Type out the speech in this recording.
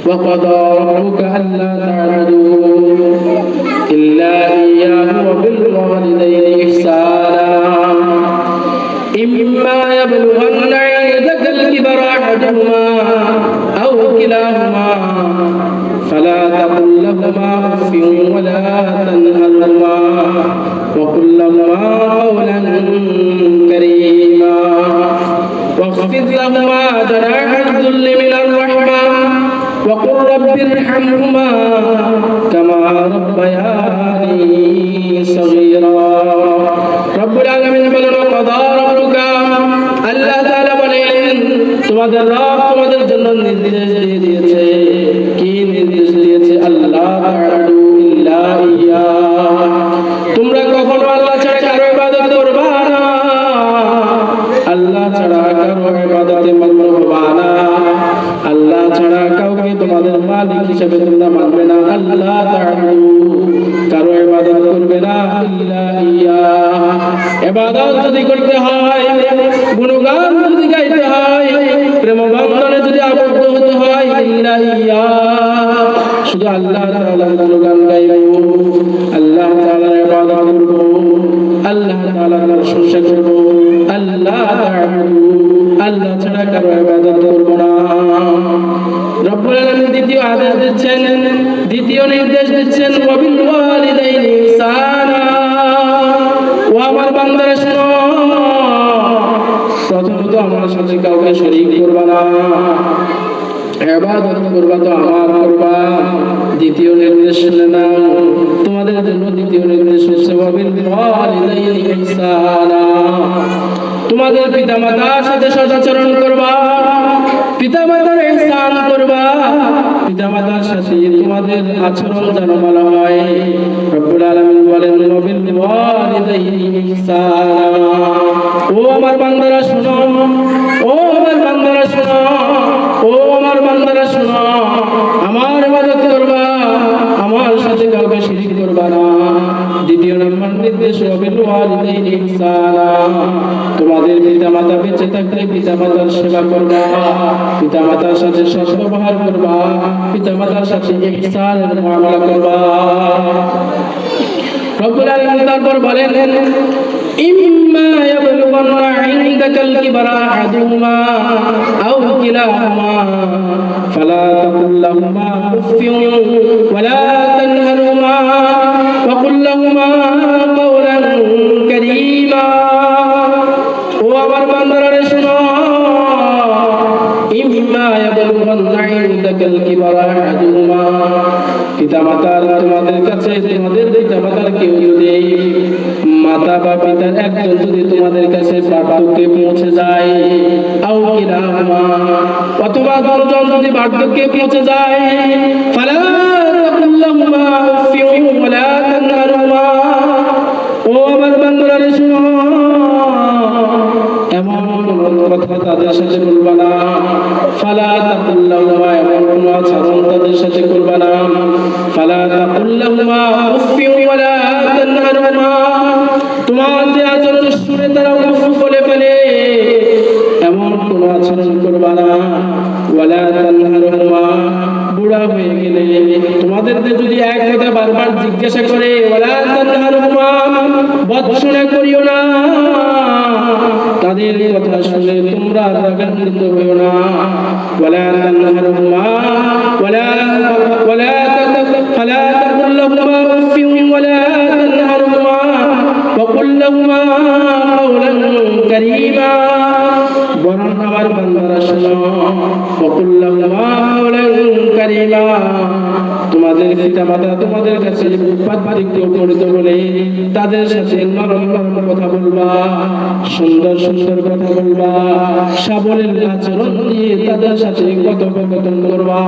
وقضى ربك ألا تعبدوا إلا إياه وبالوالدين إحسانا إما يبلغن عندك الكبر أحدهما أو كلاهما فلا تقل لهما أف ولا تنهرهما وقل لهما قولا كريما واخفض لهما جناح الذل من الرحمة وقل رب ارحمهما كما ربياني صغيرا رب العالمين বলেন وقضى ربك আল্লাহ তাআলা বলেন তোমাদের রব তোমাদের জন্য নির্দেশ দিয়ে দিয়েছে কি নির্দেশ দিয়েছে আল্লাহ তাআবুদু ইল্লা ইয়া তোমরা কখনো আল্লাহ ছাড়া কারো ইবাদত করবে না আল্লাহ ছাড়া কারো ইবাদতে মগ্ন হবা না আল্লাহ ছাড়া কাউকে তোমাদের মালিক হিসেবে তোমরা মানবে না আল্লাহ তাআবুদু কারো ইবাদত করবে না ইল্লা ইয়া ইবাদত যদি করতে হয় গুণগান যদি গাইতে হয় প্রেম বন্ধনে যদি আবদ্ধ হতে হয় ইল্লা ইয়া শুধু আল্লাহ তাআলার গুণগান গাইব আল্লাহ তাআলার ইবাদত করব আল্লাহ তাআলার প্রশংসা করব আল্লাহ তাআবুদু আল্লাহ ছাড়া কারো ইবাদত করব না রব্বুল আলামিন দ্বিতীয় আদেশ দিচ্ছেন দ্বিতীয় নির্দেশ দিচ্ছেন ওয়াবিল ওয়ালিদাইনি ইহসানা ও আমার বান্দারা শোনো প্রথমত আমার সাথে কাউকে শরীক করবা না ইবাদত করবা তো আমার করবা দ্বিতীয় নির্দেশ শুনে নাও তোমাদের জন্য দ্বিতীয় নির্দেশ হচ্ছে ওয়াবিল ওয়ালিদাইনি ইহসানা তোমাদের পিতামাতার সাথে সদাচরণ করবা পিতামাতার ইহসান করবা পিতামাতার সাথে তোমাদের আচরণ যেন ভালো হয় রব্বুল আলামিন বলেন ওয়াবিল ওয়ালিদাইনি ইহসানা ও আমার বান্দারা শোনো ও আমার বান্দারা শোনো ও আমার বান্দারা শোনো আমার ইবাদত করবা আমার সাথে কাউকে শিরক করবা না দ্বিতীয় নম্বর নির্দেশ ওয়াবিল ওয়ালিদাইনি ইহসানা তোমাদের পিতামাতা বেঁচে থাকলে পিতামাতার সেবা করবা পিতামাতার সাথে সদ্ব্যবহার করবা পিতামাতার সাথে ইহসানের মুআমালা করবা রব্বুল আলামিন তারপর বলেন ইম্মা ইয়াবলুগান্না ইনদাকাল কিবারা আহাদুহুমা আও কিলাহুমা ফালা তাকুল লাহুমা উফফিন ওয়ালা তানহারহুমা ওয়া কুল লাহুমা কাওলান কারীমা ও আমার বান্দারা শোনো ইম্মা ইয়াবলুগান্না ইনদাকাল কিবারা আহাদুহুমা পিতামাতার তোমাদের কাছে তোমাদের পিতামাতার কেউ যদি মাতা বা পিতার একজন যদি তোমাদের কাছে বার্ধক্যে পৌঁছে যায় আও কিলাহুমা অথবা দুজন যদি বার্ধক্যে পৌঁছে যায় ফালা তাকুল লাহুমা উফফিন ওয়ালা তানহারহুমা ও আমার বান্দারা শোনো এমন কথা তাদের সাথে বলবা না ফালা তাকুল লাহুমা এমন কোনো আচরণ তাদের সাথে করবা না ফালা তাকুল লাহুমা উফফিন ওয়ালা তানহারহুমা তোমার যে আচরণ শুনে তারা উফ বলে ফেলে এমন কোনো আচরণ করবা না ওয়ালা তানহারহুমা বুড়া হয়ে গেলে তোমাদের যদি এক কথা বারবার জিজ্ঞাসা করে ওয়ালা তানহারহুমা বৎসনা করিও না তাদের কথা শুনে তোমরা রাগান্বিত হইও না ওয়ালা তানহারহুমা ওয়ালা ফালা তাকুল লাহুমা উফফিন ওয়ালা তানহারহুমা ওয়া কুল লাহুমা কাওলান কারীমা বরং আমার বান্দারা শোনো ওয়া কুল লাহুমা কাওলান কারীমা তোমাদের পিতামাতা তোমাদের কাছে উৎপাতবাদিক করতে বলে তাদের সাথে নরম নরম কথা বলবা সুন্দর সুন্দর কথা বলবা সাবলীল আচরণ দিয়ে তাদের সাথে কথোপকথন করবা